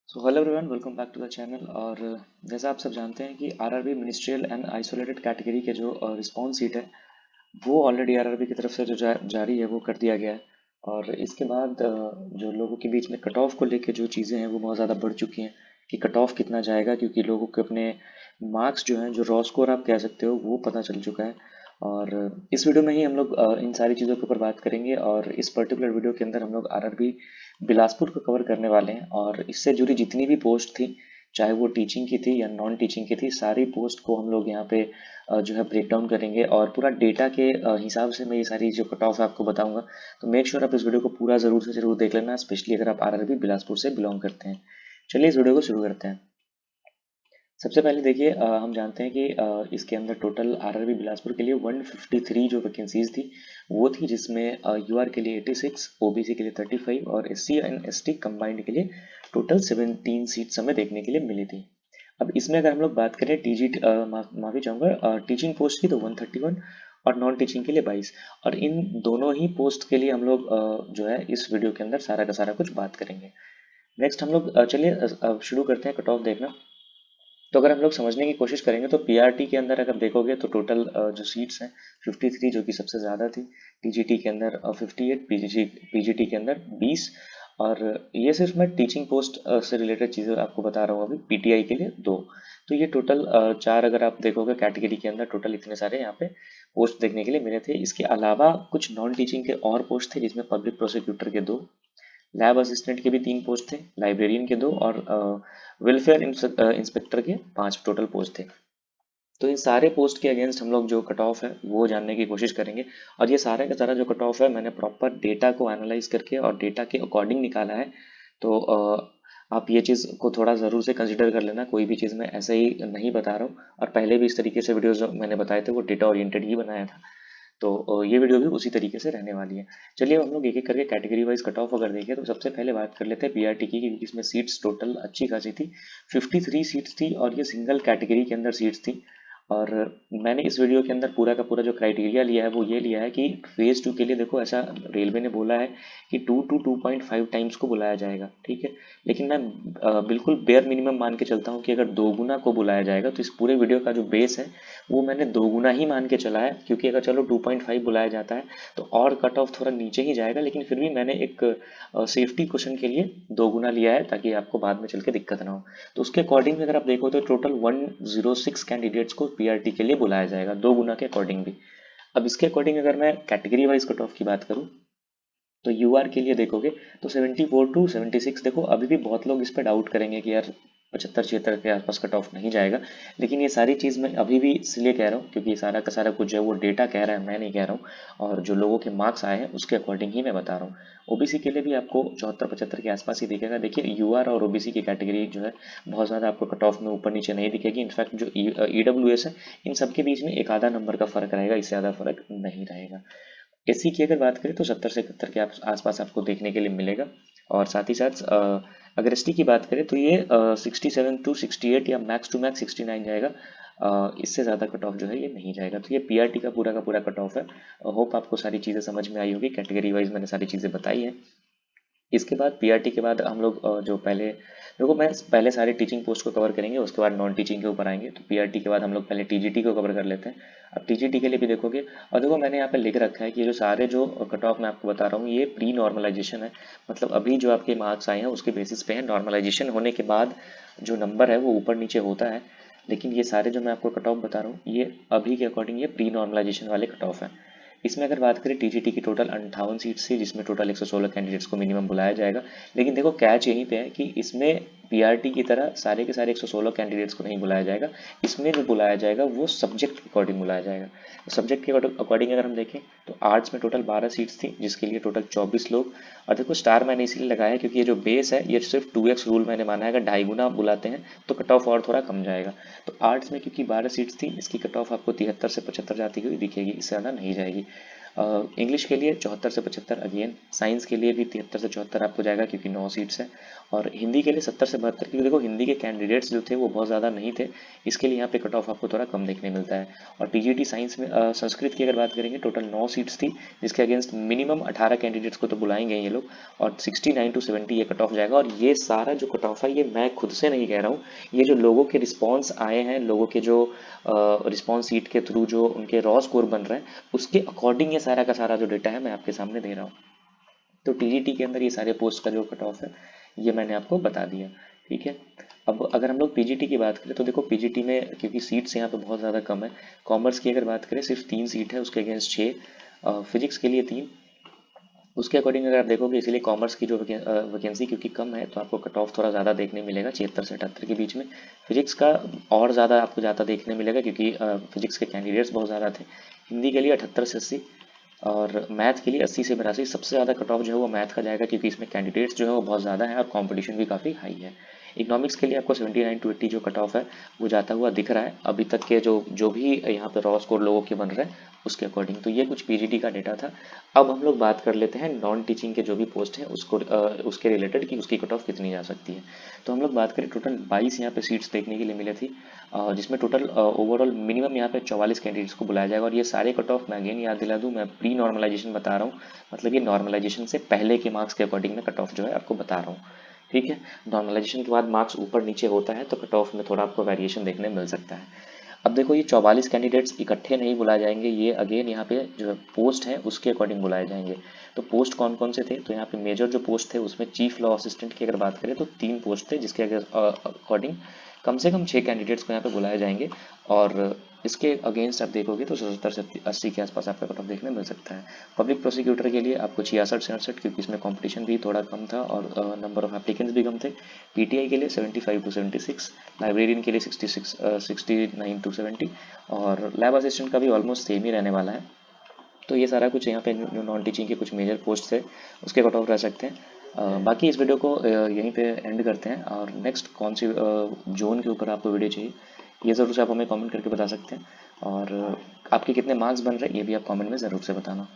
So hello everyone, welcome back to the channel. और जैसा आप सब जानते हैं कि RRB ministerial and isolated category के जो रिस्पॉन्स सीट है वो ऑलरेडी आरआरबी की तरफ से जो जारी है वो कर दिया गया है। और इसके बाद जो लोगों के बीच में कट ऑफ को लेके जो चीज़ें हैं वो बहुत ज़्यादा बढ़ चुकी हैं कि कट ऑफ कितना जाएगा, क्योंकि लोगों के अपने मार्क्स जो हैं, जो रॉ स्कोर आप कह सकते हो, वो पता चल चुका है। और इस वीडियो में ही हम लोग इन सारी चीज़ों के ऊपर बात करेंगे। और इस पर्टिकुलर वीडियो के अंदर हम लोग आरआरबी बिलासपुर को कवर करने वाले हैं और इससे जुड़ी जितनी भी पोस्ट थी, चाहे वो टीचिंग की थी या नॉन टीचिंग की थी, सारी पोस्ट को हम लोग यहाँ पे जो है ब्रेक डाउन करेंगे और पूरा डेटा के हिसाब से मैं ये सारी जो कट ऑफ है आपको बताऊंगा। तो मेक श्योर आप इस वीडियो को पूरा ज़रूर से ज़रूर देख लेना, स्पेशली अगर आप आरआरबी बिलासपुर से बिलोंग करते हैं। चलिए इस वीडियो को शुरू करते हैं। सबसे पहले देखिए, हम जानते हैं कि इसके अंदर टोटल आरआरबी बिलासपुर के लिए 153 जो वैकेंसीज थी वो थी, जिसमें यूआर के लिए 86, ओबीसी के लिए 35 और एससी एंड एसटी कंबाइंड के लिए टोटल 17 सीट्स हमें देखने के लिए मिली थी। अब इसमें अगर हम लोग बात करें टीजी माफी चाहूँगा, टीचिंग पोस्ट की तो 131 और नॉन टीचिंग के लिए 22। और इन दोनों ही पोस्ट के लिए हम लोग जो है इस वीडियो के अंदर सारा का सारा कुछ बात करेंगे। नेक्स्ट हम लोग चलिए शुरू करते हैं कट ऑफ देखना। तो अगर हम लोग समझने की कोशिश करेंगे तो पीआरटी के अंदर अगर देखोगे तो टोटल जो सीट्स हैं 53, जो कि सबसे ज़्यादा थी। टीजीटी के अंदर 58, पीजीटी के अंदर 20। और ये सिर्फ मैं टीचिंग पोस्ट से रिलेटेड चीज़ें आपको बता रहा हूँ। अभी पीटीआई के लिए 2। तो ये टोटल 4 अगर आप देखोगे कैटेगरी के अंदर टोटल इतने सारे यहाँ पे पोस्ट देखने के लिए मिले थे। इसके अलावा कुछ नॉन टीचिंग के और पोस्ट थे, जिसमें पब्लिक प्रोसिक्यूटर के 2, लैब असिस्टेंट के भी 3 पोस्ट थे, लाइब्रेरियन के 2 और वेलफेयर इंस्पेक्टर के 5 टोटल पोस्ट थे। तो इन सारे पोस्ट के अगेंस्ट हम लोग जो कट ऑफ है वो जानने की कोशिश करेंगे। और ये सारे का सारा जो कट ऑफ है मैंने प्रॉपर डेटा को एनालाइज करके और डेटा के अकॉर्डिंग निकाला है। तो आप ये चीज़ को थोड़ा ज़रूर से कंसिडर कर लेना, कोई भी चीज़ मैं ऐसे ही नहीं बता रहा हूँ। और पहले भी इस तरीके से वीडियोज़ जो मैंने बताए थे वो डेटा ओरिएंटेड ही बनाया था। तो ये वीडियो भी उसी तरीके से रहने वाली है। चलिए हम लोग एक एक करके कैटेगरी वाइज कट ऑफ अगर देखें तो सबसे पहले बात कर लेते हैं पीआरटी की, क्योंकि इसमें सीट्स टोटल अच्छी खासी थी। 53 सीट्स थी और ये सिंगल कैटेगरी के अंदर सीट्स थी। और मैंने इस वीडियो के अंदर पूरा का पूरा जो क्राइटेरिया लिया है वो ये लिया है कि फेज 2 के लिए देखो, ऐसा रेलवे ने बोला है कि 2 to 2.5 टाइम्स को बुलाया जाएगा, ठीक है। लेकिन मैं बिल्कुल बेयर मिनिमम मान के चलता हूँ कि अगर 2 गुना को बुलाया जाएगा तो इस पूरे वीडियो का जो बेस है वो मैंने 2 गुना ही मान के चला है। क्योंकि अगर चलो 2.5 बुलाया जाता है तो और कट ऑफ थोड़ा नीचे ही जाएगा, लेकिन फिर भी मैंने एक सेफ्टी क्वेश्चन के लिए 2 गुना लिया है ताकि आपको बाद में चल के दिक्कत ना हो। तो उसके अकॉर्डिंग अगर आप देखो तो टोटल 106 कैंडिडेट्स को पीआरटी के लिए बुलाया जाएगा, 2 गुना के अकॉर्डिंग भी। अब इसके अकॉर्डिंग अगर मैं कैटेगरी वाइज कट ऑफ की बात करूँ तो यूआर के लिए देखोगे तो 74 to 76। देखो अभी भी बहुत लोग इस पर डाउट करेंगे कि यार 75-76 के आसपास कट ऑफ नहीं जाएगा। लेकिन ये सारी चीज़ मैं अभी भी इसलिए कह रहा हूँ क्योंकि ये सारा का सारा कुछ जो है वो डेटा कह रहा है, मैं नहीं कह रहा हूँ। और जो लोगों के मार्क्स आए हैं उसके अकॉर्डिंग ही मैं बता रहा हूँ। ओबीसी के लिए भी आपको 74-75 के आसपास ही दिखेगा। देखिए यूआर और ओबीसी की कैटेगरी जो है बहुत ज़्यादा आपको कट ऑफ में ऊपर नीचे नहीं दिखेगी। इनफैक्ट जो ईडब्ल्यूएस है, इन सब के बीच में एक आधा नंबर का फर्क रहेगा, इससे ज़्यादा फर्क नहीं रहेगा। एसी की अगर बात करें तो 70 से 71 के आसपास आपको देखने के लिए मिलेगा। और साथ ही साथ अगर एसटी की बात करें तो ये 67 to 68 या मैक्स टू मैक्स 69 जाएगा। इससे ज़्यादा कट ऑफ जो है ये नहीं जाएगा। तो ये पीआरटी का पूरा कट ऑफ है। होप आपको सारी चीज़ें समझ में आई होगी, कैटेगरी वाइज मैंने सारी चीज़ें बताई हैं। इसके बाद पीआरटी के बाद हम लोग जो पहले देखो, मैं पहले सारे टीचिंग पोस्ट को कवर करेंगे, उसके बाद नॉन टीचिंग के ऊपर आएंगे। तो पीआरटी के बाद हम लोग पहले टीजीटी को कवर कर लेते हैं। अब टीजीटी के लिए भी देखोगे, और देखो मैंने यहाँ पे लिख रखा है कि ये जो सारे जो कट ऑफ मैं आपको बता रहा हूँ ये प्री नॉर्मलाइजेशन है। मतलब अभी जो आपके मार्क्स आए हैं उसके बेसिस पे है, नॉर्मलाइजेशन होने के बाद जो नंबर है वो ऊपर नीचे होता है। लेकिन ये सारे जो मैं आपको कट ऑफ बता रहा हूँ ये अभी के अकॉर्डिंग ये प्री नॉर्मलाइजेशन वाले कट ऑफ है। इसमें अगर बात करें टीजीटी की टोटल 58 सीट्स थी, जिसमें टोटल 116 कैंडिडेट्स को मिनिमम बुलाया जाएगा। लेकिन देखो कैच यहीं पे है कि इसमें पीआरटी की तरह सारे के सारे 116 कैंडिडेट्स को नहीं बुलाया जाएगा। इसमें जो बुलाया जाएगा वो सब्जेक्ट के अकॉर्डिंग बुलाया जाएगा। सब्जेक्ट के अकॉर्डिंग अगर हम देखें तो आर्ट्स में टोटल 12 सीट्स थी, जिसके लिए टोटल 24 लोग। और देखो स्टार मैंने इसलिए लगाया है क्योंकि ये जो बेस है ये सिर्फ 2x रूल मैंने माना है, अगर 2.5 गुना बुलाते हैं तो कट ऑफ और थोड़ा कम जाएगा। तो आर्ट्स में क्योंकि 12 सीट्स थी, इसकी कट ऑफ आपको 73 से 75 जाती हुई दिखेगी, इससे ज़्यादा नहीं जाएगी। इंग्लिश के लिए 74 से 75 अगेन, साइंस के लिए भी 73 से 74 आपको जाएगा क्योंकि 9 सीट्स हैं, और हिंदी के लिए 70 से 72, क्योंकि देखो हिंदी के कैंडिडेट्स जो थे वो बहुत ज़्यादा नहीं थे, इसके लिए यहाँ पे कट ऑफ आपको थोड़ा कम देखने मिलता है। और पीजीटी साइंस में संस्कृत की अगर बात करेंगे, टोटल 9 सीट्स थी, जिसके अगेंस्ट मिनिमम 18 कैंडिडेट्स को तो बुलाएंगे ये लोग, और 69 टू 70 ये कट ऑफ जाएगा। और ये सारा जो कट ऑफ है ये मैं खुद से नहीं कह रहा हूँ, ये जो लोगों के रिस्पॉन्स आए हैं, लोगों के जो रिस्पॉन्स सीट के थ्रू जो उनके रॉ स्कोर बन रहे हैं, उसके अकॉर्डिंग ये सारा का सारा जो डेटा है मैं आपके सामने दे रहा हूँ। तो टीजीटी के अंदर ये सारे पोस्ट का जो कट ऑफ है ये मैंने आपको बता दिया, ठीक है। अब अगर हम लोग पीजीटी की बात करें तो देखो पीजीटी में क्योंकि सीट्स यहाँ पे बहुत ज़्यादा कम है, कॉमर्स की अगर बात करें सिर्फ 3 सीट है, उसके अगेंस्ट 6, फिजिक्स के लिए 3, उसके अकॉर्डिंग अगर आप देखोगे, इसीलिए कॉमर्स की जो वैकेंसी क्योंकि कम है तो आपको कट ऑफ थोड़ा ज़्यादा देखने मिलेगा, 76 से 78 के बीच में। फिजिक्स का और ज़्यादा आपको ज़्यादा देखने मिलेगा क्योंकि फिजिक्स के कैंडिडेट्स बहुत ज़्यादा थे। हिंदी के लिए 78 से 80, और मैथ के लिए 80 से 82। सबसे ज़्यादा कट ऑफ जो है वो मैथ का जाएगा क्योंकि इसमें कैंडिडेट्स जो है वो बहुत ज़्यादा है और कंपटीशन भी काफ़ी हाई है। इकोनॉमिक्स के लिए आपको 79 टू 80 जो कट ऑफ है वो जाता हुआ दिख रहा है अभी तक के जो भी यहाँ पे रॉ स्कोर लोगों के बन रहे हैं उसके अकॉर्डिंग। तो ये कुछ पीजीटी का डेटा था। अब हम लोग बात कर लेते हैं नॉन टीचिंग के जो भी पोस्ट हैं उसको उसके रिलेटेड कि उसकी कट ऑफ कितनी जा सकती है। तो हम लोग बात करें, टोटल 22 यहाँ पे सीट्स देखने के लिए मिली थी, जिसमें टोटल ओवरऑल मिनिमम यहाँ पे 44 कैंडिडेट्स को बुलाया जाएगा। और ये सारे कट ऑफ मैं अगेन याद दिला दूँ, मैं प्री नॉर्मलाइजेशन बता रहा हूँ, मतलब ये नॉर्मलाइजेशन से पहले के मार्क्स के अकॉर्डिंग मैं कट ऑफ जो है आपको बता रहा हूँ, ठीक है। नॉर्मलाइजेशन के बाद मार्क्स ऊपर नीचे होता है तो कट ऑफ में थोड़ा आपको वेरिएशन देखने मिल सकता है। अब देखो ये 44 कैंडिडेट्स इकट्ठे नहीं बुलाए जाएंगे, ये अगेन यहाँ पे जो पोस्ट है उसके अकॉर्डिंग बुलाए जाएंगे। तो पोस्ट कौन कौन से थे, तो यहाँ पे मेजर जो पोस्ट थे उसमें चीफ लॉ असिस्टेंट की अगर बात करें तो 3 पोस्ट थे, जिसके अकॉर्डिंग कम से कम 6 कैंडिडेट्स को यहाँ पे बुलाए जाएंगे। और इसके अगेंस्ट आप देखोगे तो 77 से 80 के आसपास आपका कट ऑफ देखने मिल सकता है। पब्लिक प्रोसिक्यूटर के लिए आपको 66 से 68, क्योंकि इसमें कंपटीशन भी थोड़ा कम था और नंबर ऑफ एप्लीकेंट्स भी कम थे। पीटीआई के लिए 75 टू 76, लाइब्रेरियन के लिए 66 69 टू 70, और लैब असिस्टेंट का भी ऑलमोस्ट सेम ही रहने वाला है। तो ये सारा कुछ यहाँ पे जो नॉन टीचिंग के कुछ मेजर पोस्ट थे उसके कट ऑफ रह सकते हैं। बाकी इस वीडियो को यहीं पे एंड करते हैं, और नेक्स्ट कौन सी जोन के ऊपर आपको वीडियो चाहिए ये ज़रूर से आप हमें कमेंट करके बता सकते हैं, और आपके कितने मार्क्स बन रहे हैं ये भी आप कमेंट में ज़रूर से बताना।